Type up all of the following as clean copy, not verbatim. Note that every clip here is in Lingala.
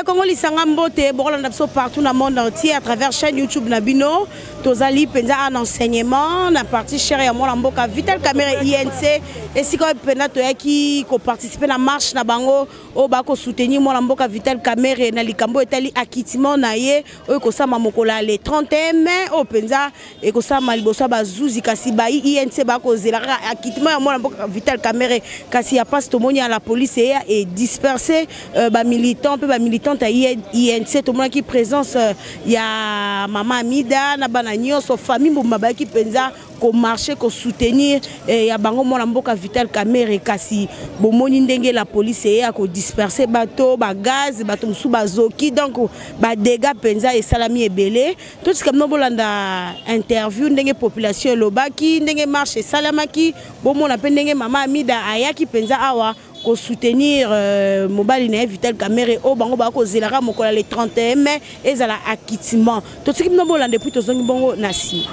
Bande Congo lisanga mbote bokolanda biso partout dans le monde entier à travers chaîne YouTube Nabino. Tozali penza un enseignement na partie chérie ya mwana mboka Vital Kamerhe INC et si ko pena to yaki ko participer na marche na bango o ba ko soutenir mwana mboka Vital Kamerhe na likambo etali akitima na ye o ko sama mokola le 31 mai o penza e ko sama liboso bazuzi kasi ba INC ba ko zela akitima ya mwana mboka Vital Kamerhe kasi ya passe tomoni à la police et disperser ba militants peu ba militante ya INC to mona ki présence ya mama Amida na bana nyonso famille mbumba ki penza ko marcher ko soutenir ya bango mwana mboka Vital Kamerhe kasi bomoni ndenge la police ya ko disperser bateau ba gaz bateau musu bazoki donc ba dégâts penza et salami ebele tout ce comme no bolanda interview ndenge population lobaki ndenge marche salamaki bomona pe ndenge mama Amida ayaki penza awa ko soutenir mobali na Vital Kamerhe o bango ba ko zelaka mokola le 31 mai ezala akitima to tiki no bolanda depuis to zongi bongo nasi.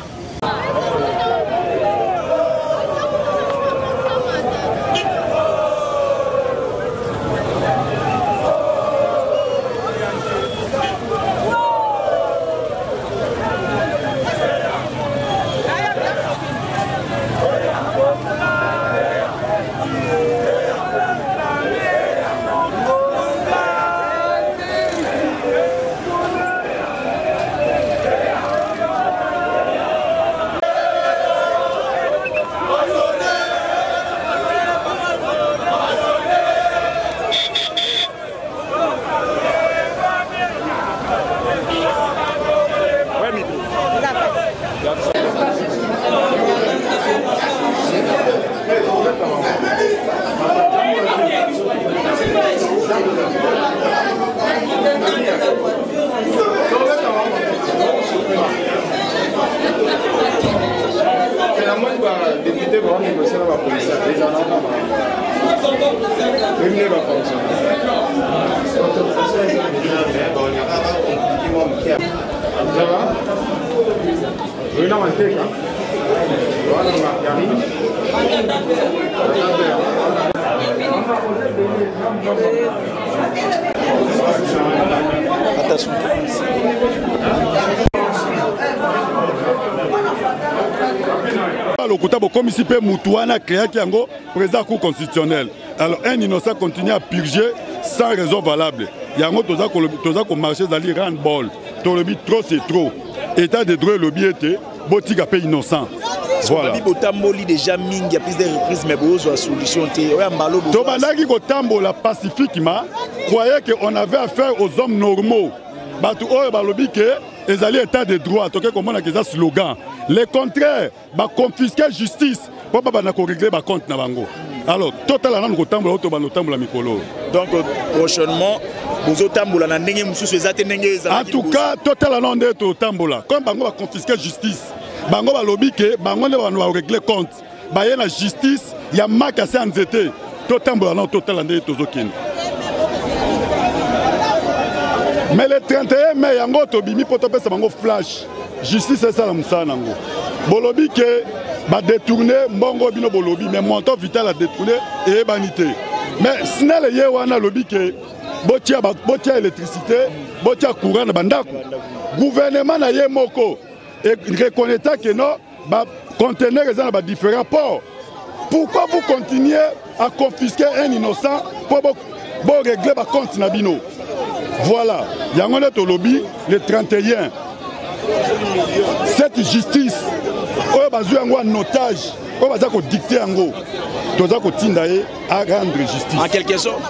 Le Koutabo comme ici peut Moutouana créer qui en président cour constitutionnel. Alors un innocent continue à purger sans raison valable. Il y a un autre qui marché d'aller rendre bol. Tolobi trop c'est trop. État de droit lobby était botika pe innocent. Voilà. Botamboli déjà ming il y a plus de reprises mais besoin solution té. Ouais mbalo. Tobandaki ko tambola pacifiquement croyait qu'on avait affaire aux hommes normaux. Batu oyo balobi que les alliés état de droit toke comme on a ça slogan. Le contraire, ba confisquer justice pour pas na ko régler ba compte na bango. Alors total na ko tambola auto ba no tambola mikolo. Donc prochainement bozo tambola na ndenge mususu ezate ndenge ezala. En tout cas total na ndé to tambola comme bango ba confisquer justice. Bango ba lobi que bango ne ba régler compte. Ba yena justice ya maka se anzete. To tambola na total na ndé to zokine. Mais le 31 mai, yango tobimi poto pesa bango flash. Justice c'est ça la moussa nango. Bolobi que ba détourner mbongo bino bolobi mais montant Vital a détourné et banité. Mais snel ye wana lobi que botia électricité, botia courant na bandako. Gouvernement na ye moko et reconnaître que non ba conteneur les dans différents ports. Pourquoi vous continuez à confisquer un innocent pour régler ba compte na bino? Voilà, yango to lobby le 31. Cette justice, oyo bazu yango en otage, oyo baza ko dicter yango, toza ko tinda ye à rendre justice. En quelque sorte.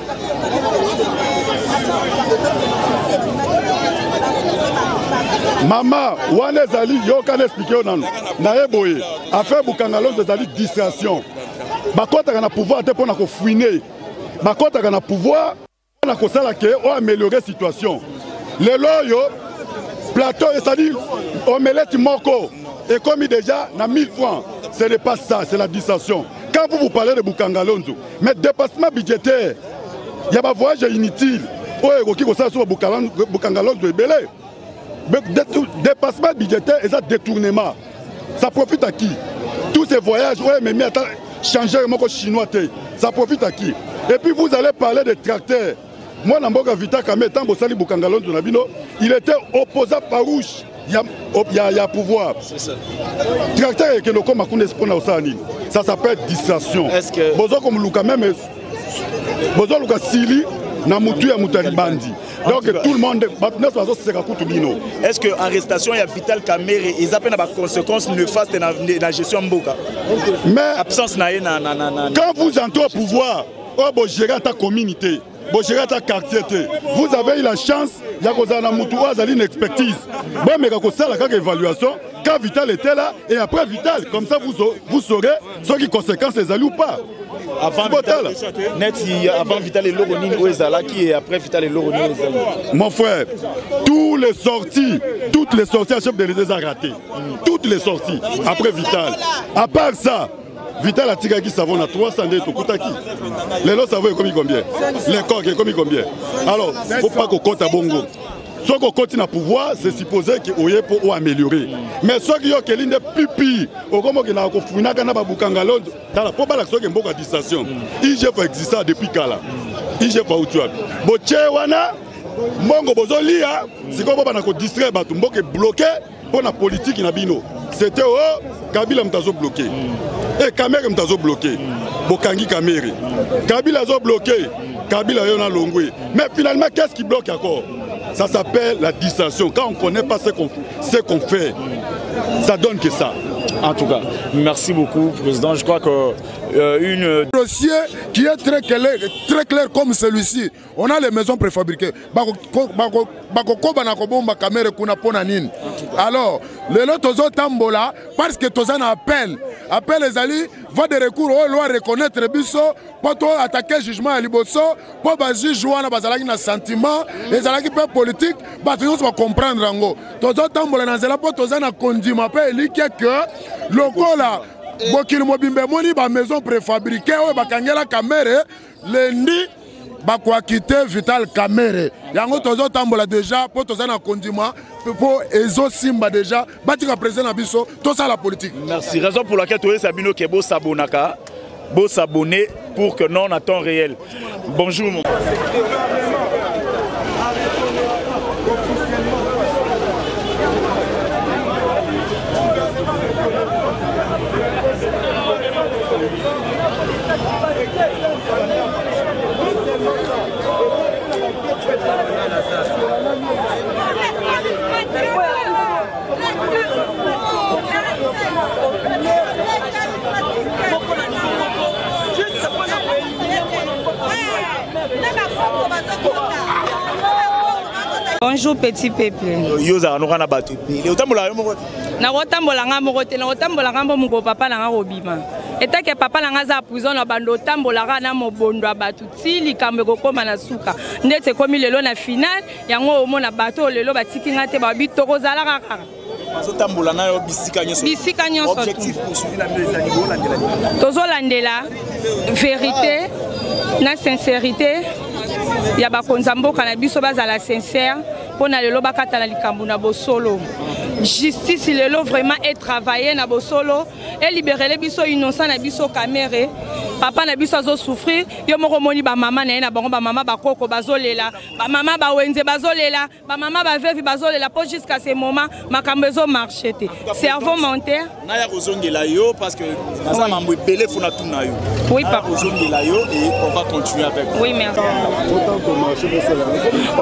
Mama, wana ezali yo kana expliquer nanu. Na eboye, affaire Bukangalonzo ezali distraction. Bakota na pouvoir te pona ko fouiner. Bakota na pouvoir on a améliorer la situation. Le loyo, plateau, c'est-à-dire omelette moko, et comme déjà, na 1000 francs, ce n'est pas ça, c'est la distraction. Quand vous parlez de Bukangalonzo, mais dépassement budgétaire, il y a un voyage inutile. Bukangalonzo est belé. Dépassement budgétaire et ça détournement. Ça profite à qui? Tous ces voyages, ouais, mais changer le chinois, ça profite à qui? Et puis vous allez parler des tracteurs. moi Namboka Vital Kamerhe tant Bosali Bukangalondo Nabino, il était opposant farouche. Il y a pouvoir. C'est ça. Ça s'appelle distraction. Est-ce que Bozo comme Luka même Bozo Luka Sili na mutu ya mutali bandi. Donc tout le monde est-ce que arrestation ya Vital Kamerhe ils appellent des conséquences néfastes dans la gestion mboka? Mais absence na quand vous entrez au pouvoir, vous gérez ta communauté. Vous gérez ta quartier. Vous avez eu la chance, il y a une expertise. Bon, mais quand ça, la évaluation, quand Vital était là, et après Vital, comme ça vous saurez ce qui conséquences les alliés ou pas. Avant Vital et Loroni Ouezala qui est après Vital et Loroni Ouezala. Mon frère, toutes les sorties à chef de l'État ont raté. Toutes les sorties après Vital. À part ça, Vital a tiré qui savon à 300 de Tokutaki. Les lots savons combien? Les corps combien? Alors, il ne faut pas qu'on compte à Bongo. Ce qu'on continue à pouvoir, c'est supposé qu'il y ait pour améliorer. Mais ceux qui ont des pipi, au moment où on a fait dans la probable action de la distanciation, il faut exister depuis Kala. Il faut utiliser. Bochewana, Mongo Bozolia, c'est comme on a distraire, on est bloqué pour la politique. C'était Kabila Mtazo bloqué. Et Kamerhe Mtazo bloqué. Bokangi Kamerhe. Kabila Zo bloqué. Kabila Yona Longwe. Mais finalement, qu'est-ce qui bloque encore? Ça s'appelle la distraction. Quand on ne connaît pas ce qu'on fait, ça donne que ça. En tout cas, merci beaucoup, Président. Je crois que une dossier qui est très clair comme celui-ci. On a les maisons préfabriquées. Alors, le lot tozo tambola parce que tozan appel les alliés va de recours au loi reconnaître biso pour attaquer jugement à liboso pour baser jouer na bazalaki na sentiment les alliés peu politique batons va comprendre ngo tozo tambola na zela pour tozan na condiment pe elike que lokola bokil mobimbe moni ba maison préfabriquée o bakangela Kamerhe lundi bakwa quitter Vital Kamerhe yango tozo tambola déjà pour tozana condiment pour ezo simba déjà batika président na biso tout ça la politique. Merci. Raison pour laquelle toi Sabino Kebo s'abonnaka, beau s'abonner pour que non à temps réel. Bonjour. Bonjour petit peuple. Yoza no kana batu. Le otambola yo moko. Na otambola nga moko te na otambola nga moko papa na nga obima. Eta ke papa na nga za prison na bando otambola nga na mobondo batu ti likambe kokoma na suka. Ndete komi lelo na final yango omona bato lelo batiki nga te ba bitoko zala kaka. Otambola na yo bisika nyoso. Bisika nyoso. Objectif poursuivi la mise à niveau landela. Tozo landela vérité na sincérité. Ya bakonza mboka na biso bazala sincère pona lelo bakata na likambo na bosolo justice lelo vraiment est travailler na bosolo et libérer les biso innocent na biso Kamerhe papa na biso azo souffrir yo moko moni ba mama na bango ba mama bakoko bazolela ba mama ba wenze bazolela ba mama ba veuve bazolela pour jusqu'à ce moment makambo ezo marcher te cerveau menteur na ya kozongela yo parce que naza mambo belé funa tuna yo. Oui papa kozongela yo et on va continuer avec. Oui merci.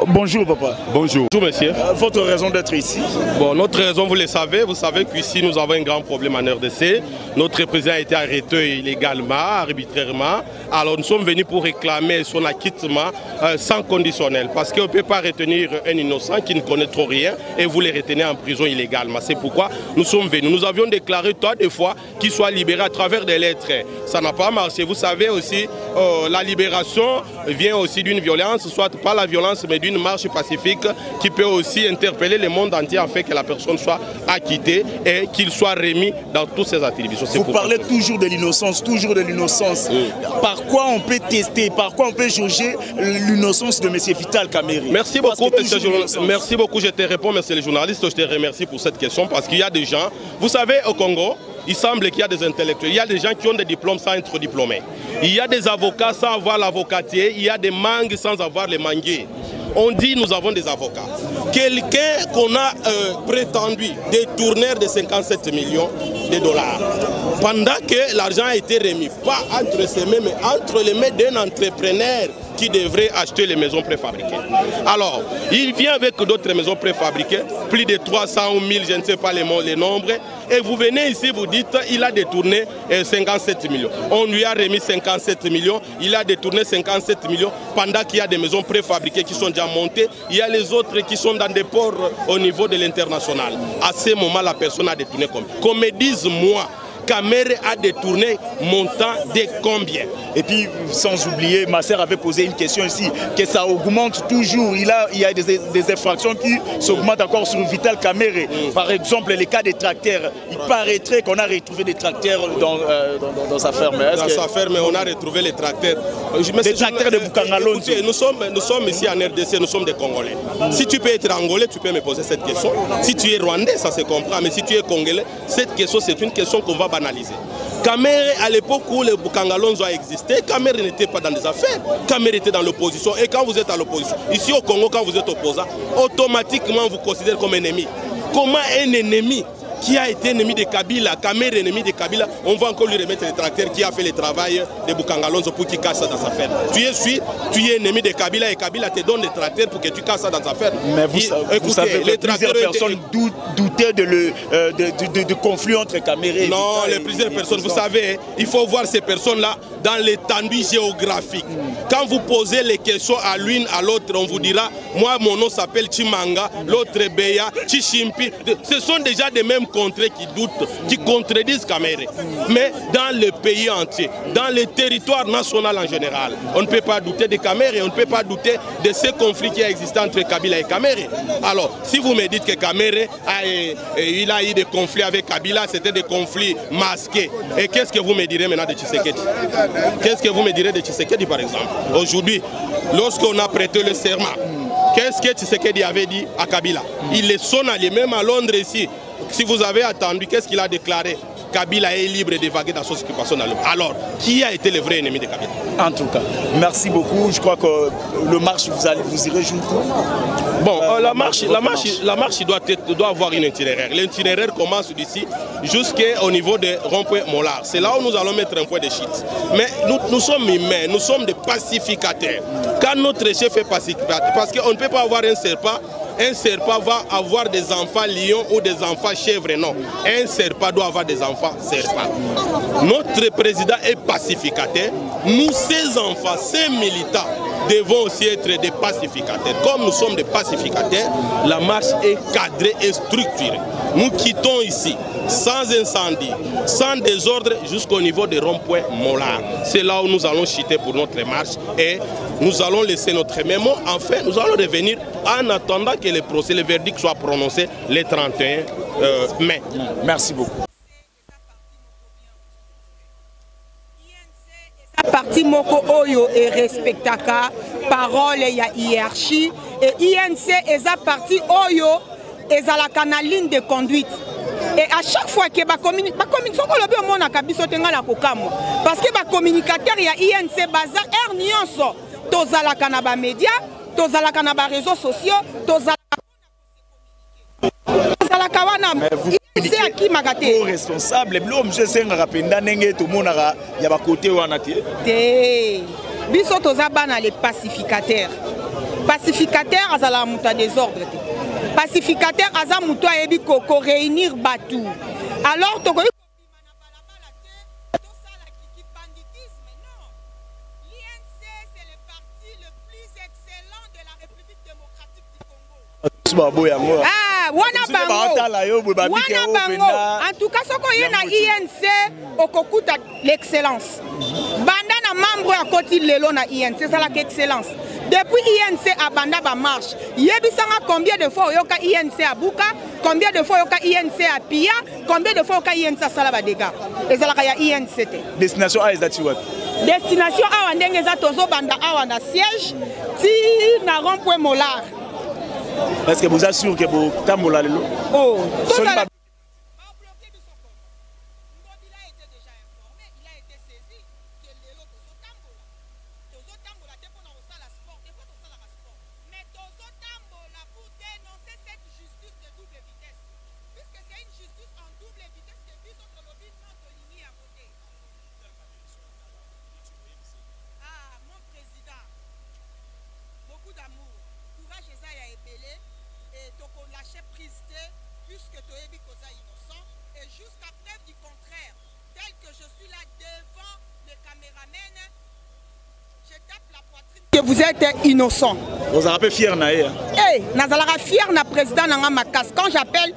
Bonjour papa. Bonjour. Bonjour monsieur. Votre raison d'être ici? Bon, notre raison, vous le savez, qu'ici nous avons un grand problème en RDC. Notre président a été arrêté illégalement, arbitrairement. Alors nous sommes venus pour réclamer son acquittement sans conditionnel. Parce qu'on ne peut pas retenir un innocent qui ne connaît trop rien et vous le retenez en prison illégalement. C'est pourquoi nous sommes venus. Nous avions déclaré tant de fois qu'il soit libéré à travers des lettres. Ça n'a pas marché. Vous savez aussi, la libération vient aussi d'une violence, soit pas la violence, mais d'une marche pacifique qui peut aussi interpeller le monde entier afin que la personne soit acquittée et qu'il soit remis dans toutes ses attributions. Vous parlez toujours de l'innocence, toujours de l'innocence. Oui. Par quoi on peut tester, par quoi on peut juger l'innocence de M. Vital Kamerhe? Merci beaucoup, monsieur journaliste. Merci beaucoup, je te réponds, monsieur le journaliste. Je te remercie pour cette question parce qu'il y a des gens, vous savez, au Congo, il semble qu'il y a des intellectuels, il y a des gens qui ont des diplômes sans être diplômés. Il y a des avocats sans avoir l'avocatier, il y a des mangues sans avoir les manguiers. On dit nous avons des avocats. Quelqu'un qu'on a prétendu détourner de 57 millions de dollars, pendant que l'argent a été remis, pas entre ses mains, mais entre les mains d'un entrepreneur qui devrait acheter les maisons préfabriquées. Alors, il vient avec d'autres maisons préfabriquées, plus de 300 ou 1000, je ne sais pas les nombres, et vous venez ici, vous dites, il a détourné 57 millions. On lui a remis 57 millions, il a détourné 57 millions, pendant qu'il y a des maisons préfabriquées qui sont déjà montées, il y a les autres qui sont dans des ports au niveau de l'international. À ce moment, la personne a détourné combien? Qu'on me dise, moi, Kamere a détourné montant de combien? Et puis, sans oublier, ma sœur avait posé une question ici, que ça augmente toujours. Il y a des infractions qui s'augmentent encore sur Vital Kamere. Par exemple, les cas des tracteurs. Il paraîtrait qu'on a retrouvé des tracteurs dans sa ferme. Dans sa ferme, on a retrouvé les tracteurs. Des tracteurs de Bukangalonzo. Nous sommes ici en RDC, nous sommes des Congolais. Si tu peux être Angolais, tu peux me poser cette question. Si tu es Rwandais, ça se comprend. Mais si tu es Congolais, cette question, c'est une question qu'on va banaliser. Kamere, à l'époque où le Bukangalonzo a existé, Kamere n'était pas dans des affaires. Kamere était dans l'opposition. Et quand vous êtes à l'opposition, ici au Congo, quand vous êtes opposant, automatiquement on vous considère comme ennemi. Comment un ennemi qui a été ennemi de Kabila, Kamere ennemi de Kabila, on va encore lui remettre le tracteur qui a fait le travail de Bukangalonzo pour qu'il casse ça dans sa ferme. Tu es ennemi de Kabila et Kabila te donne des tracteurs pour que tu casses ça dans sa ferme. Mais vous savez, les plusieurs personnes doutaient de conflit entre Kamere et non, les plusieurs personnes, vous savez, il faut voir ces personnes-là dans l'étendue géographique. Quand vous posez les questions à l'une, à l'autre, on vous dira, moi mon nom s'appelle Chimanga, l'autre Beya, Chishimpi. Ce sont déjà des mêmes contrées qui doutent, qui contredisent Kamere. Mais dans le pays entier, dans le territoire national en général, on ne peut pas douter de Kamere, on ne peut pas douter de ce conflit qui a existé entre Kabila et Kamere. Alors, si vous me dites que Kamere il a eu des conflits avec Kabila, c'était des conflits masqués. Et qu'est-ce que vous me direz maintenant de Tshisekedi? Qu'est-ce que vous me direz de Tshisekedi par exemple? Aujourd'hui, lorsqu'on a prêté le serment, qu'est-ce que Tshisekedi avait dit à Kabila? Il est son allié, même à Londres ici. Si vous avez attendu, qu'est-ce qu'il a déclaré? Kabila est libre d'évaguer dans son occupation dans le... Alors, qui a été le vrai ennemi de Kabila? En tout cas, merci beaucoup. Je crois que le marche, vous irez jusqu'où? Bon, la marche doit avoir une itinéraire. L'itinéraire commence d'ici jusqu'au niveau de rond-point Mollard. C'est là où nous allons mettre un point de chute. Mais nous sommes humains, nous sommes des pacificateurs. Quand notre chef est pacificateur, parce qu'on ne peut pas avoir un serpent va avoir des enfants lions ou des enfants chèvres, non. Un serpent doit avoir des enfants serpents. Notre président est pacificateur. Nous, ces enfants, ces militants, devons aussi être des pacificateurs. Comme nous sommes des pacificateurs, la marche est cadrée et structurée. Nous quittons ici sans incendie, sans désordre, jusqu'au niveau des ronds-points Mollard. C'est là où nous allons chuter pour notre marche et nous allons laisser notre mémo. Enfin, nous allons revenir en attendant que le procès, le verdict soit prononcé le 31 mai. Merci beaucoup. Parti moko oyo et respectaka parole ya hiérarchie et INC eza parti oyo ezalaka na ligne de conduite. Et à chaque fois que ba communication ko lobi omonaka biso tenga la kokamwa parce que ba communicateur ya INC baza er nyonso tozalaka na ba média, tozalaka na ba réseaux sociaux, tozalaka wana c'est à qui magaté responsable l'homme je senga rapenda ndenge to monaka ya ba côté wana te biso tozabana les pacificateurs azala muta désordre te pacificateur aza muto ayebi ko réunir batu alors to wana bango en tout cas soko ye na INC okokuta l'excellence banda na membre ya koti lelo na INC sala que excellence depuis INC abanda ba marche yebisanga combien de fois oyoka INC abuka combien de fois oyoka INC apia combien de fois oyoka INC sala ba dégâts ezalaka ya INC te destination a ezati wapi destination awa ndenge za tozo banda awa na siège ti na rond-point Mollard. Est-ce que vous assurez que vous tambola lelo? Oh, vous êtes innocent. Vous êtes un peu fier, Naé. Eh, Nazalaka fier na président Nanga Makas. Quand j'appelle.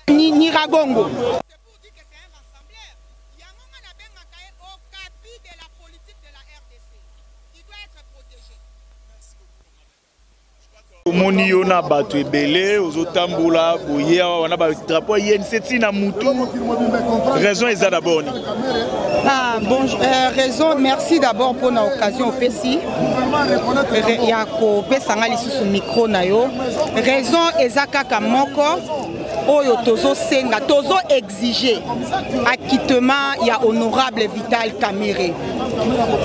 Niragongo. C'est pour dire que c'est un rassembleur. Yangonga na benga au capi de la politique de la RDC. Il doit être protégé. Merci beaucoup. Moni yona bato ebele ozotambola boye wana ba drapeau INC na mutu. Raison eza d'abord ni. Ah bon raison merci d'abord pour l'occasion au PCI. Ya ko pesanga lisusu micro na yo. Raison ezaka ka moko. Oyo tozo senga, tozo exiger acquittement ya honorable Vital Kamerhe.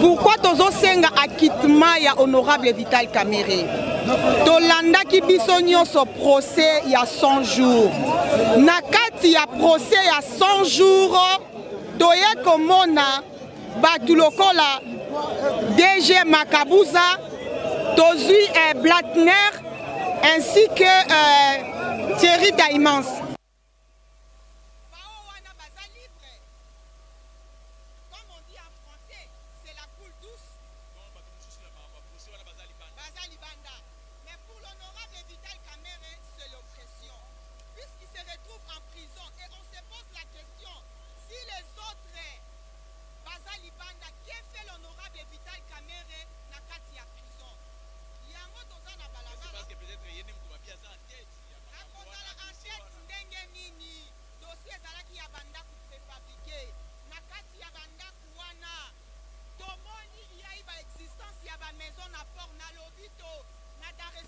Pourquoi tozo senga acquittement ya honorable Vital Kamerhe? Tolanda ki biso nyonso procès ya 100 jours. Nakati ya procès ya 100 jours, toye komona batu lokola DG Makabuza, Tozui Blatner ainsi que Thierry Daimans. Comme on dit en français, c'est la coule douce. Mais pour l'honorable Vital Kamerhe, c'est l'oppression. Puisqu'il se retrouve en prison et on se pose la question, si les autres Bazali Banda, qui fait l'honorable Vital Kamerhe, n'a qu'à en prison. Il y a un autre dans la balabala. C'est parce que peut-être il y a une ça en tête.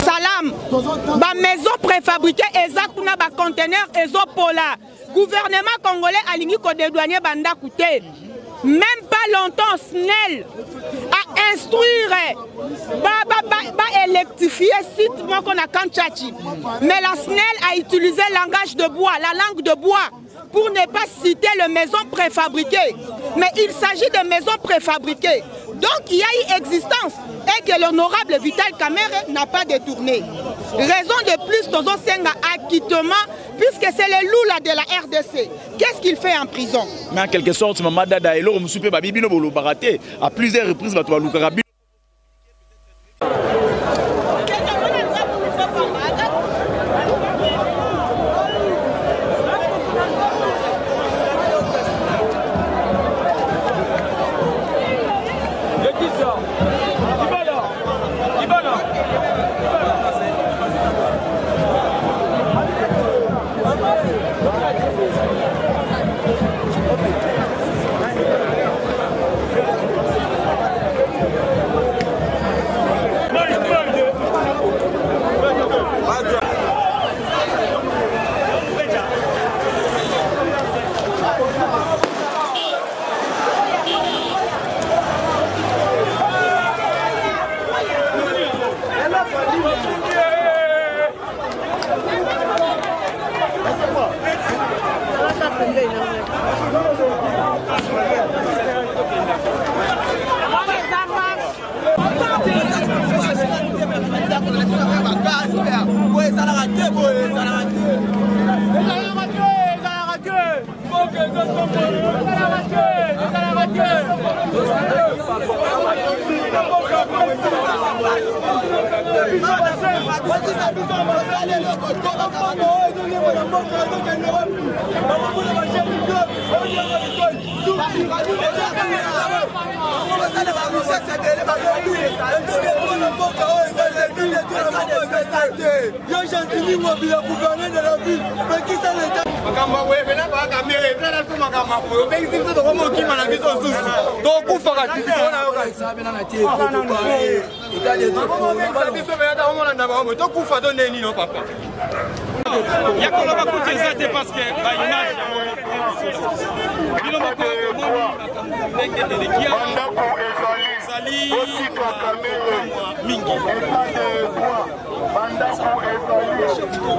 Salam, ba maison préfabriquée ezakuna ba conteneur ezopola. Gouvernement congolais alingi ko dédouanier banda coûté. Même pas longtemps SNEL a instruire ba électrifier site moi qu'on a Kanchachi. Mais la SNEL a utilisé le langage de bois, la langue de bois pour ne pas citer les maisons préfabriquées. Mais il s'agit de maisons préfabriquées. Donc il y a eu existence et que l'honorable Vital Kamerhe n'a pas détourné. Raison de plus, Tozo Senga acquittement, puisque c'est le loup là de la RDC. Qu'est-ce qu'il fait en prison? Mais en quelque sorte, Maman Dada et l'homme Moussoupe Babibino Bolo Baraté à plusieurs reprises, Bandako ezali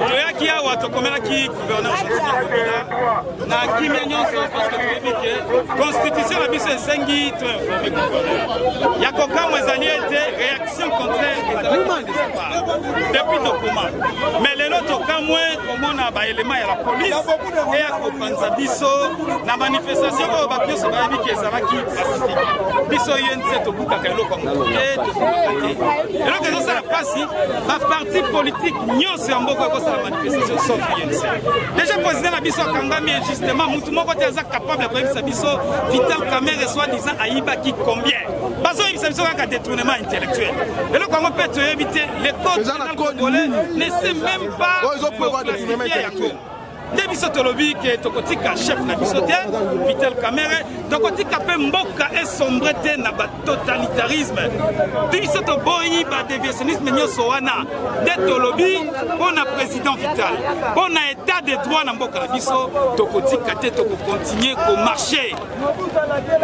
toyaki awa tokomelaki gouverneur na kimia nyonso parce que toyebi ke constitution na biso esengi to informe gouverneur ya kokamwa ezali ete réaction contraire ezalaki depuis tokoma mais lelo tokamwe komona baelema ya la police eya kopanza biso na manifestation oyo bapioso bayebi ke ezalaki pacifique biso UNC tobukaka eloko ya moke tokobaka te eloko ezosala mpasi baparti politique nyonso ya mboka ekosala manifestation sauf UNC déjà président na biso akangami injustement mutu moko te aza capable ya koyebisa biso Vital Kamerhe soi-disant ayibaki combien bazoyebisa biso kaka détournement intellectuel eloko yango mpe toyebi te le code pénal congolais ne sait même pas classifier yango nde biso tolobi ke tokotika chef na biso te Vital Kamerhe tokotika mpe mboka esombre te na batotalitarisme biso toboyi badéviationnisme nyonso wana nde tolobi mpo na président Vital mpo na état de droit na mboka na biso tokotika te tokokontinue komarche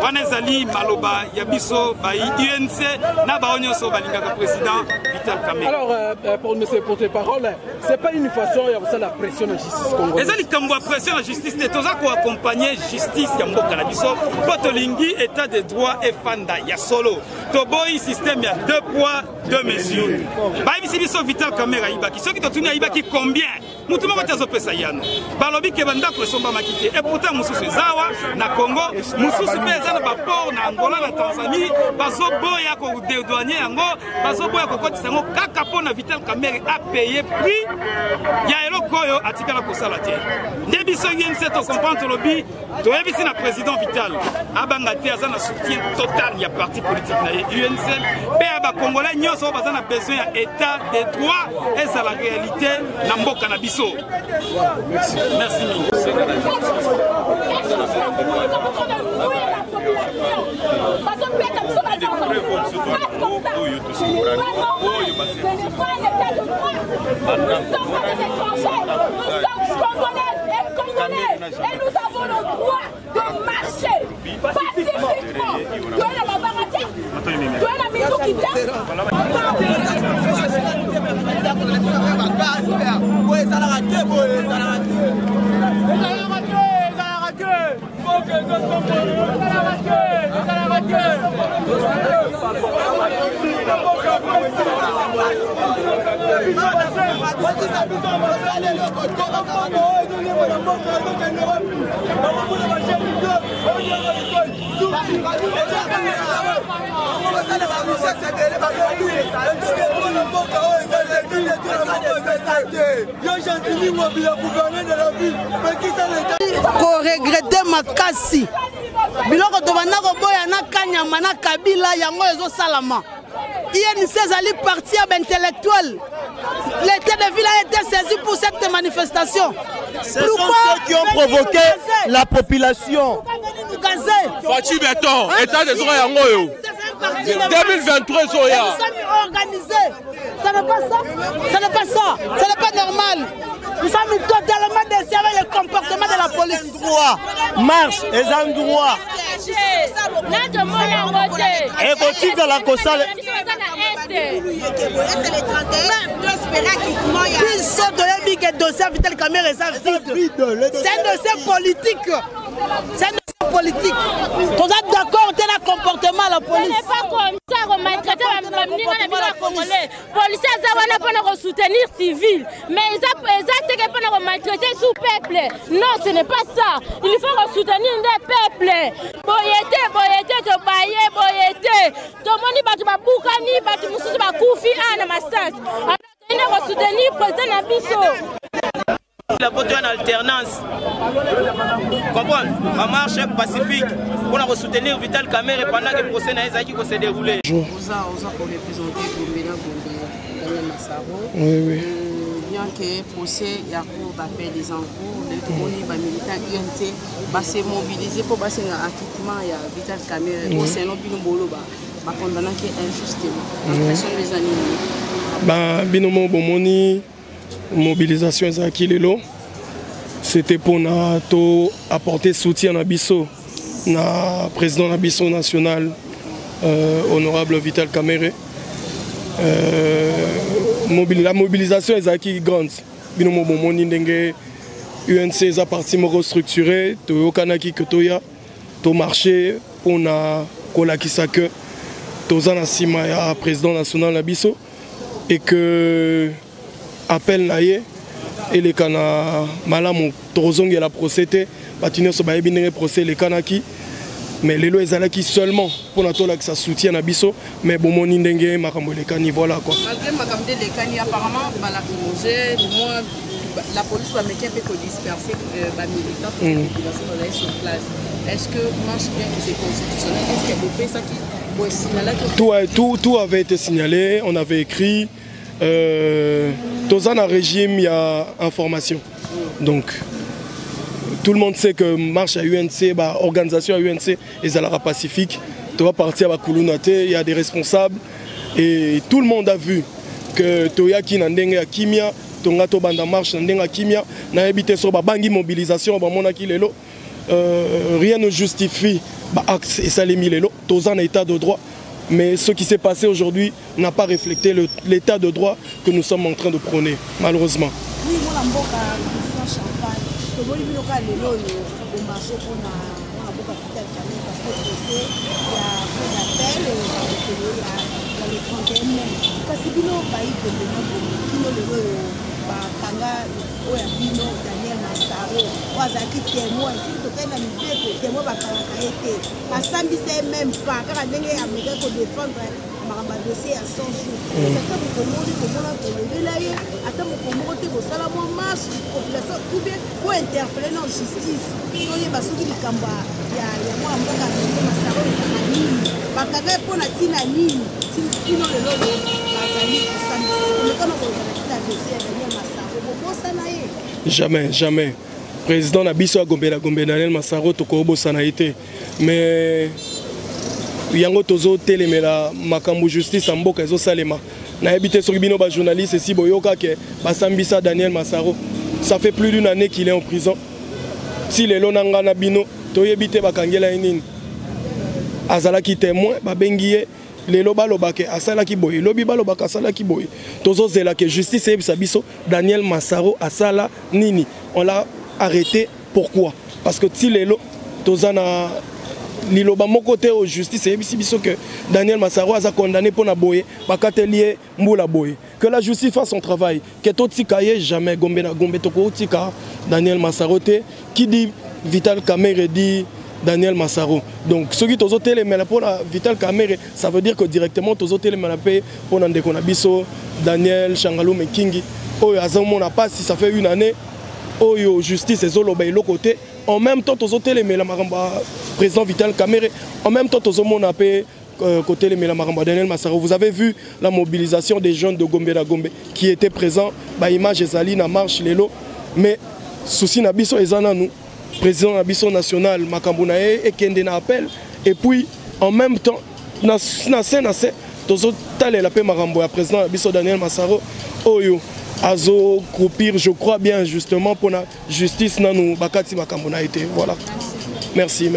wana ezali maloba ya biso ba UNC na bao nyonso balingaka président Vital Kamerhe. Alors pour monsieur porte-parole, c'est pas une façon ya kosala pression na justice congolaise. ezali kambo ya pression na justice te toza koaccompagner justice ya mboka na biso mpo tolingi état de droit efanda ya solo toboyi système ya 2 poids 2 mesures bayebisi biso Vital Kamerhe ayibaki soki totuni ayibaki combien mutu moko te azopesa yano balobi ke bandako esombamaki te et pourtant mosusu ezawa na Congo mosusu mpe eza na baport na Angola na Tanzanie bazoboya kodédouane yango bazoboya kokotisa yango kaka mpo na Vital Kamerhe apaye prix ya eloko oyo atikala kosala te nde biso UNC tocomprendre tolobi toyebisi na président Vital abanga te aza na soutien total ya parti politique na ye UNC mpe ya bacongolais nyonso oyo baza na besoin ya état de droit ezala réalité na mboka na biso. Merci mingi. Et nous avons le droit de marcher pacifiquement. Tu es la babarate, tu es la maison qui t'aime. Koregrete makasi biloko tobanda koboya na Kanyama na Kabila yango ezosalama INC ezali parti ya intellectuel. L'état de ville a été saisi pour cette manifestation. Ce sont ceux qui ont provoqué la population. Fachi Beton, état des droits yango 2023 soya. Organisé. Ça n'est pas ça. Ça n'est pas ça. Ça n'est pas normal. Nous sommes totalement déçus avec le comportement de la police. Droit. Marche, les endroits. Et continue dans la cossale. Vital Kamerhe est vide. C'est un dossier politique. C'est un dossier politique. Vous êtes d'accord avec le comportement de la police? Ce n'est pas comme ça qu'on maltraite les Congolais. Les policiers sont soutenir civils. Mais ils ont maltraiter sous peuple. Non, ce n'est pas ça. Il faut soutenir les peuples. Boyete, tobaye, boyete. Tout le monde va te boukani, va te mousser, va koufi, à ma sens. Il faut soutenir le président Nabiso. La vote en alternance. Comprendre, en marche pacifique pour soutenir Vital Kamerhe pendant que le procès n'a s'est déroulé. Bonjour. Pour représenter Gombela Daniel Massaro. Oui. Bien que le procès y a appel des encours, les militants UNT va se mobiliser pour passer un acquittement à Vital Kamerhe. Au sein de Bolo, va condamner injustement. Question des animaux. Binomo Bomoni. Mobilisation ezaki lelo c'était pour apporter soutien à Bisso na président na Bisso national honorable Vital Kamerhe. La mobilisation est acquis grande. Binomo bomoni ndenge UNC est parti restructuré, to kanaki que toya, to marché on a kolakisa que toza na sima ya président national na biso et que appel naie et les kana malamu tozongi la procédé batino so bayebi ndenge procès les kanaki. Mais les lois ezalaki seulement pour natala que ça soutient na biso mais bomoni ndenge makambo lekani voilà quoi. Malgré makambo lekani apparemment balakimogé moi la police va mettre un peu disperser les militants pour la population d'aller sur place. Est-ce que marche bien que c'est constitutionnel? Est-ce qu'il y a des ça qui bon signaler tout avait été signalé, on avait écrit dans un régime il y a information. Donc tout le monde sait que marche à UNC, organisation à UNC, les Alara Pacifique, tu vas partir à Kulunate, il y a des responsables et tout le monde a vu que Toyaki Nandenge à Kimia, Tongato Banda marche Nandenge à Kimia, n'a habité sur Bangi mobilisation, Monaki Lelo, rien ne justifie Axe et Salemi Lelo, Tozan état de droit. Mais ce qui s'est passé aujourd'hui n'a pas reflété l'état de droit que nous sommes en train de prôner, malheureusement. tomoni bino kaka lelo oyo omarché mpona boka Vital Kamerhe parce que procès ya cour d'appel ya le 31 mai kasi bino bayi pembeni bino lelo oyo bakanga oyo ya bino Daniel Massaro oyo azalaki témoin soki tokei na mibeto témoin bakangaka ye te basambisa ye même pas kaka ndenge amekaki kodéfendre makambo ya dossier ya 100 jours ata mokomoni komona kolobela ye ata mokomoko te kosala mwa marche population ou bien kointerpele na justice toyeba soki likambo ya mwana mboka Daniel Massaro ezaka nini bakanga ye mpo na ntina nini tino lelo bazali kosambisa omekana kolobala ntina dossier ya Daniel Massaro bobosana ye jamais président na biso agombela Daniel Massaro tokobosana ye te mais yango tozo telemela makambo justice en mboka ezo salema na habité sur bino ba journaliste si boyoka ke basambisa Daniel Massaro ça fait plus d'une année qu'il est en prison si les lonanga na bino toyebite bakangela nini azalaki témoin ba bengiye lelo balobake asalaki boye lobi balobaka asalaki boye tozo zela ke justice ebisa biso Daniel Massaro asala nini on l'a arrêté pourquoi parce que si lelo tozana liloba moko te au justice et biso que Daniel Massaro a condamné pour na boye bakatelier mbula boye que la justice fasse son travail que totika ye jamais gombe na gombe toko tika Daniel Massaro te qui dit Vital Kamerhe dit Daniel Massaro donc ce qui tozo tele mais pour Vital Kamerhe ça veut dire que directement tozo tele mais pour ndeko na biso Daniel Changalou Mekingi oyo azamu na pas si ça fait une année oyo justice ezoloba elo côté en même temps tozo tele mais la maramba président Vital Kamerhe en même temps tozo mon appel côté les Mélamaramba Daniel Massaro. Vous avez vu la mobilisation des jeunes de Gombe na Gombe qui étaient présents ba image ezali na marche lelo mais souci na biso ezana nous président na biso national makambo na e kende na appel et puis en même temps na tozo talela pe makambo ya président na biso Daniel Massaro oyo azo croupir je crois bien justement pour la justice na nous bakati makambo na été voilà merci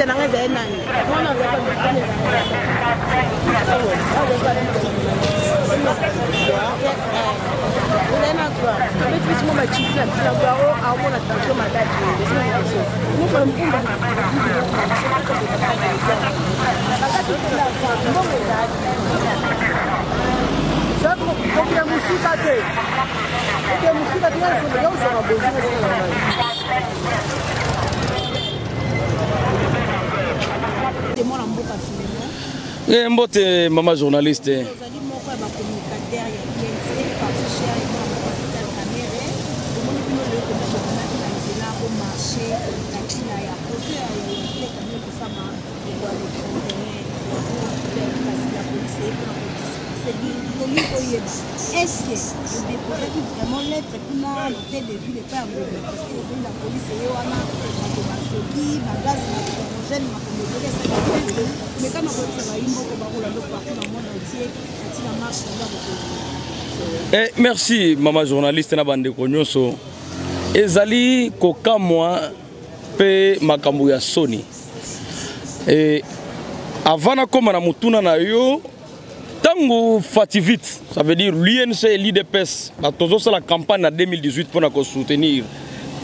ministre na ngeza nani mwana za Elena toi, mais tu sais moi tu la baro à mon attention ma date. Nous comme on mbote maman journaliste. Est-ce que vous déposez vraiment lettre pour l'hôtel de ville et pas parce que la police est là, mais quand on va merci maman journaliste na bande konyoso ezali kokamwa pe makambo ya soni avant na koma na mutuna na yo tango fativite ça veut dire l'UNC et l'IDPS la la campagne en 2018 pour soutenir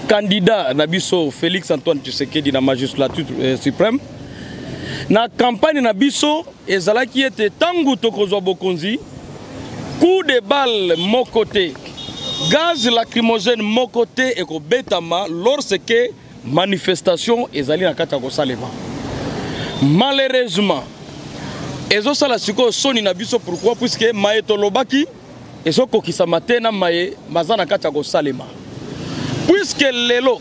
candidat Nabiso Félix Antoine Tshisekedi dans la magistrature suprême na campagne Nabiso ezalaki était tango tokozwa bokonzi coup de balle mon côté gaz lacrymogène mon côté et ko betama lorsque manifestation ezali na kati ko salema malheureusement ezo sala siko soni na biso pourquoi puisque maye tolobaki ezo kokisa matena maye mazana kati ko salema puisque lelo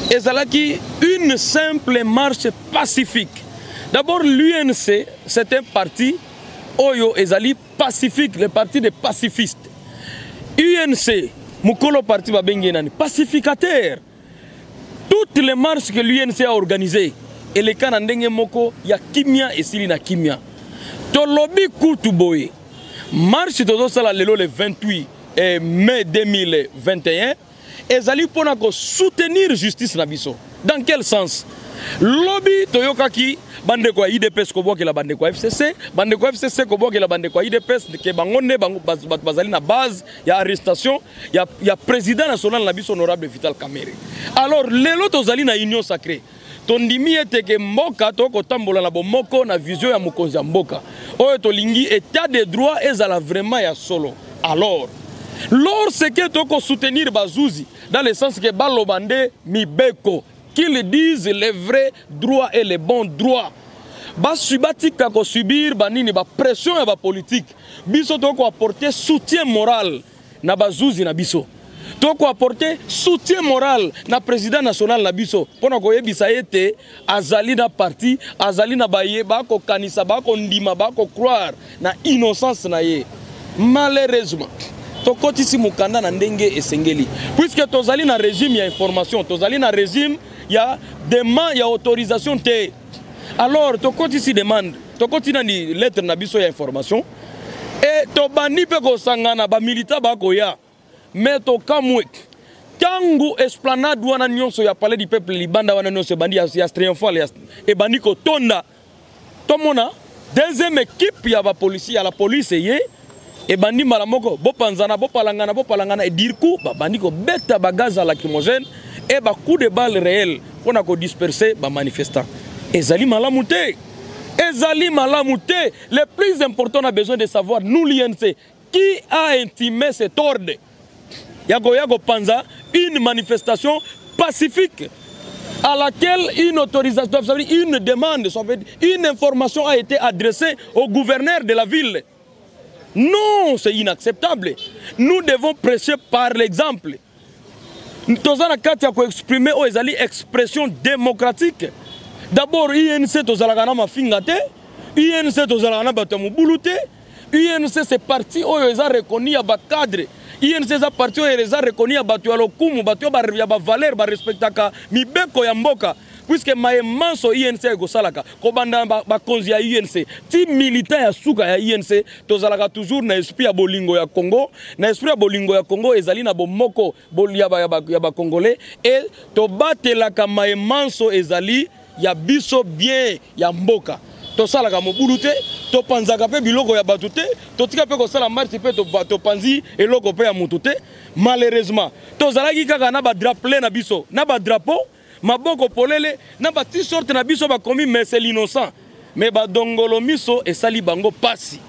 ezalaki une simple marche pacifique. D'abord l'UNC c'est un parti oyo ezali pacifique, le parti des pacifistes. UNC mukolo parti babengi nani pacificateur. Toutes les marches que l'UNC a organisées et les cas ndenge moko ya kimia et sili na kimia. Tolobi kutu boye. Marche tozo sala lelo le 28 mai 2021 ezali pona ko soutenir justice na biso. Dans quel sens? Lobby toyokaki bande kwa IDPS ko boke la bande kwa FCC, bande kwa FCC ko boke la bande kwa IDPS ke bangonde bango bazali na base ya arrestation ya président national na biso honorable Vital Kamerhe. Alors lelo tozali na union sacrée. Tondimi ete ke mboka to ko tambola na bomoko na vision ya mokonzi ya mboka. Oyo tolingi état de droit ezala vraiment ya solo. Alors lorsque to ko soutenir Bazouzi dans le sens que balobande mibeko qu'ils disent les vrais droits et les bons droits. Bas subatika ko subir banini ba pression et ba politique. Biso to ko apporter soutien moral na Bazouzi na biso. To ko apporter soutien moral na président national na biso. Pona ko yebisa ete azali na parti, azali na baye ba ko kanisa ba ko ndima ba ko croire na innocence na ye. Malheureusement tokotisi mukanda na ndenge esengeli puisque tozali na régime ya information, tozali na régime ya demande ya autorisation te. Alors tokotisi demande, tokoti na ni lettre na biso ya information et tobani pe ko sangana ba milita ba ko ya mais to kamwe tangu esplanade wana nyonso ya palais du peuple libanda wana nyonso bandi ya triomphal et bandi ko tonda tomona deuxième équipe ya ba policier ya la police ye et bandi malamoko bo palangana et dirku ba bandi ko beta ba gaz lacrymogène et ba coup de balle réel pour na ko disperser ba manifestants. Ezali malamute. Le plus important, on a besoin de savoir nous l'INC qui a intimé cet ordre. Yago Panza, une manifestation pacifique à laquelle une autorisation, une demande, une information a été adressée au gouverneur de la ville. Non, c'est inacceptable. Nous devons prêcher par l'exemple. Nous avons exprimé une expression démocratique. D'abord, INC tozalakana mafingate, INC tozalakana batamubulute, INC c'est parti où ils ont reconnu à cadre, INC c'est parti où ils ont reconnu à batu alokumu, batu ya ba valeur, ba respectaka mibeko ya mboka. Puisque maïmanso INC go salaka, kobanda ba konzi ya INC, ti militant ya suka ya INC, tozalaka toujours na esprit ya bolingo ya Congo, na esprit ya bolingo ya Congo ezali na bomoko ya ba congolais et to batelaka maïmanso ezali ya biso bien ya mboka tosalaka mobulu te topanzaka mpe biloko ya bato te totika mpe kosala marche mpe topanzi eloko mpe ya motu te. Malheureusement tozalaki kaka na badraple na biso na badrapo maboko polele na bati sorte na biso bakomi mais c'est l'innocent mais badongolo miso esali bango pasi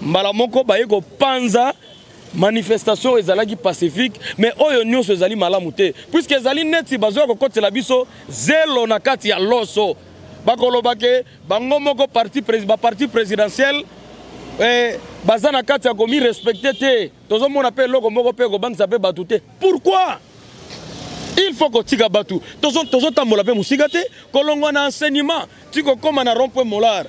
mbala moko baye kopanza manifestation ezalaki pacifique mais oyo nyonso ezali malamu te puisque ezali neti bazoya kokotela biso zelo na kati ya loso bakolobake bango moko parti présidentiel baza na kati ya komi respecté te tozomona mpe eloko moko mpe kobangisa mpe bato te. Pourquoi il faut kotika bato tozotambola mpe mosika te kolongwa na enseignement ti kokóma na rond-point Molar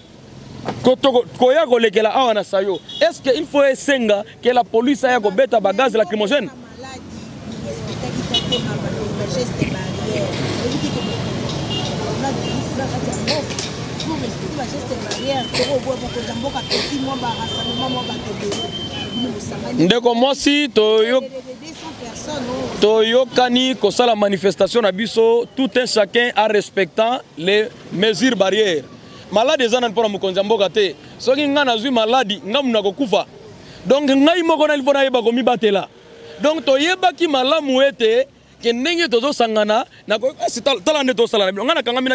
koya kolekela awa na sayo. Est-ce qu'il faut esenga que la police aya kobeta bagaz lacrymogène? Ndeko mosi toyokani kosala manifestation na biso tout un chacun en respectant les mesures barrières. Malade ezana mpona mokonzi mboka te soki nga nazwi maladi nga muna kokufa donc ngai moko na lifona yeba komi batela donc toyebaki malamu ete ke ndenge tozosangana na tala nde tosala na bino nga nakangami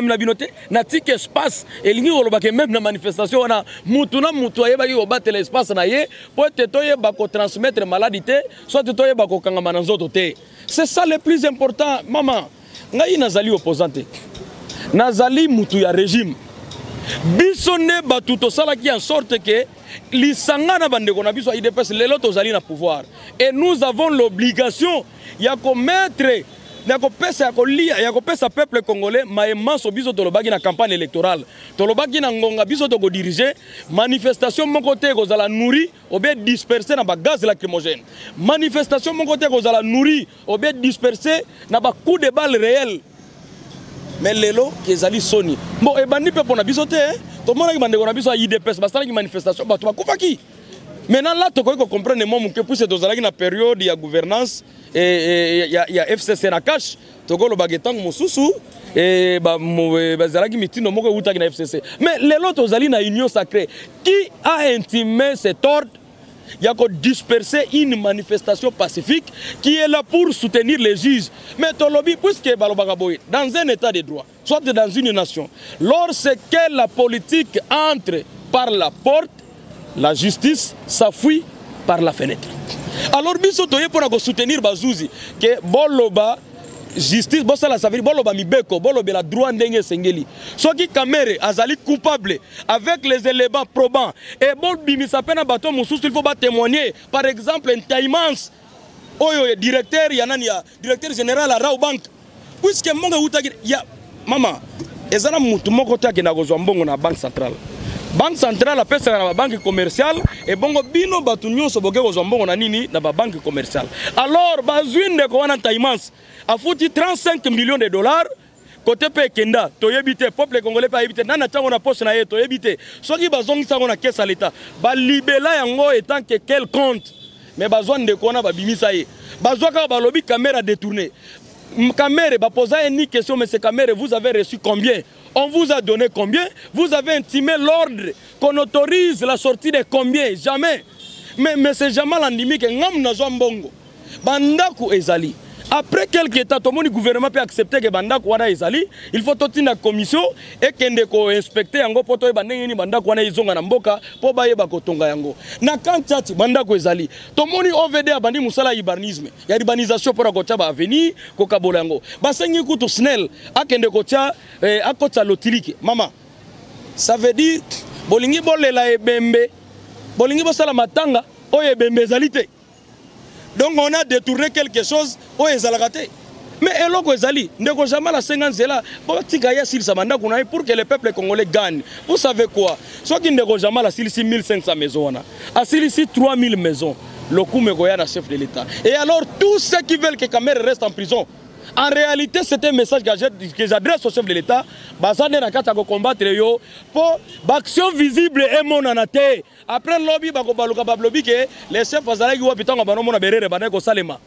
na bino te na tike espace elingi kolobake même na manifestation wana mutu na mutu ayebaki kobatela espace na ye po ete toyeba kotransmettre maladi te soit toyeba kokangama na nzoto te. C'est ça le plus important. Mama ngai nazali opposante nazali mutu ya régime biso ne batu tosalaki en sorte que lisanga na bandeko na biso IDPS lelo tozali na pouvoir et nous avons l'obligation ya commettre ya kopesa peuple congolais maemanso biso tolobaki na campagne électorale tolobaki na ngonga biso toko diriger manifestation mon côté kozala nourri obe disperser na ba gaz lacrymogène manifestation mon côté kozala nourri obe disperser na ba coup de balle réel. Mais lelo kezali soni bon ebandi pe pona biso te to mona ki bandeko na biso IDPS basala ki manifestation bato bakufaki maintenant là to ko comprendre mo muke puisse tozalaki na période ya gouvernance ya FCC na cash to ko lo bagetang mosusu bazalaki mitino moko utaki na FCC mais lelo tozali na union sacrée qui a intimé cet ordre. Il y a disperser une manifestation pacifique qui est là pour soutenir les juges. Mais Tolobi, puisque dans un état de droit, soit dans une nation, lorsque la politique entre par la porte, la justice s'enfuit par la fenêtre. Alors, bisotoye pour soutenir Bazouzi, que Boloba, justice, ça veut dire Boloba Mibeko, Boloba la droit ndenge sengeli. Ceux qui Kamere azali coupable avec les éléments probants et bon bimisa pena bateau moussous il faut pas témoigner. Par exemple un Taïmans, oyo directeur yanania, directeur général à Rao Bank. Puisque monga utaki ya mama, ezana mutu moko taki na kozwa mbongo na banque centrale. Banque centrale apesa na banque commerciale et bongo bino batu nyonso boke kozwa mbongo na nini na ba banque commerciale. Alors bazwinde ko wana Taïmans a foutu 35 millions de dollars côté pe kenda to yebite peuple congolais pa yebite nana tango na poste na ye to yebite soki bazongisa ngo na caisse à l'état ba libela yango etant que quel compte mais bazwa ndeko na ba bimisa ye bazwa ka ba lobi caméra détournée caméra ba posa une question mais ces caméras vous avez reçu combien? On vous a donné combien? Vous avez intimé l'ordre qu'on autorise la sortie de combien? Jamais. Mais c'est jamais l'andimi que ngam na mbongo bandaku ezali. Après quelques temps, tout le gouvernement peut accepter que Bandak wana ezali. Il faut toute une commission et qu'ende ko inspecter yango poto e bandenge ni Bandak wana izonga na mboka po baye bakotonga yango. Na kantati Bandak ezali. To moni OVD abandi musala urbanisme. Ya urbanisation pour akocha ba avenir ko kabola yango. Basengi kutu snel akende kocha akota lotilike. Mama. Ça veut dire bolingi bolela ebembe. Bolingi bosala matanga oye ebembe ezalite. Donc on a détourné quelque chose au ezalagate. Mais eloko ezali, ndeko jamais la 50 là, pour que le peuple congolais gagne. Vous savez quoi? Soit qu'il ndeko jamais la 6500 maisons a 3000 maisons. Le coup me goya na chef de l'État. Et alors tous ceux qui veulent que Kamere reste en prison. En réalité, c'est un message que j'adresse au chef de l'État. Bazane na kata ko combattre yo pour action visible et mon anate. Après lobby bako baluka lobby que les chefs azalaki wa pitanga banomona berere banako salema.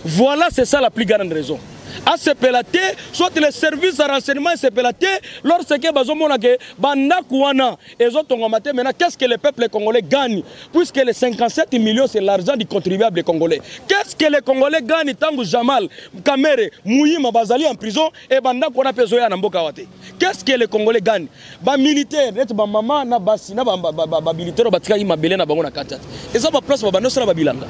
Voilà, c'est ça la plus grande raison. à se pelater, soit les services de renseignement se pelater, lorsque bazomona que banda kouana et autres maintenant qu'est-ce que le peuple congolais gagne puisque les 57 millions c'est l'argent du contribuable congolais. Qu'est-ce que les Congolais gagnent tant que Jamal Kamere Mouyima Bazali en prison et banda kouana pezoya na mboka wate. Qu'est-ce que les Congolais gagnent? Ba militaire, net ba maman na basi na ba militaire batika imabele na bango na kata. Et ça ba place ba bando sala ba bilanga.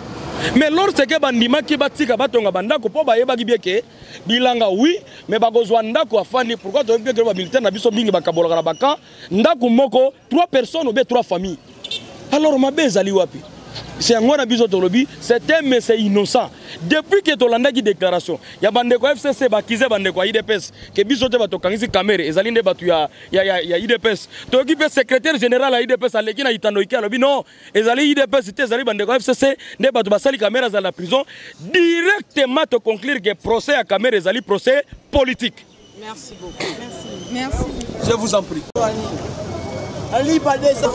Mais lorsque bandima ki batika batonga bandako po ba yeba gibieke bilanga oui mais bakozwa ndako afandi pourquoi to bien que ba militaire na biso bingi bakabolaka na baka ndako moko 3 personnes ou bien 3 familles. Alors ma bezali wapi? C'est un biso tolobi, c'est un mais c'est innocent. Depuis que Tolanda qui déclaration, il y a bande ko FCC bakize bande ko IDPS que biso te bato kangisi caméra ezali nde batu ya IDPS. To occupé secrétaire général à IDPS aleki na itanoiki alobi non, ezali IDPS te ezali bande ko FCC nde batu basali caméra za la prison directement te conclure que procès à caméra ezali procès politique. Merci beaucoup. Merci. Je vous en prie. Ali Badé ça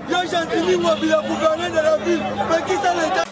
Yo, j'ai entendu moi, il a gouverné de la ville, mais qui ça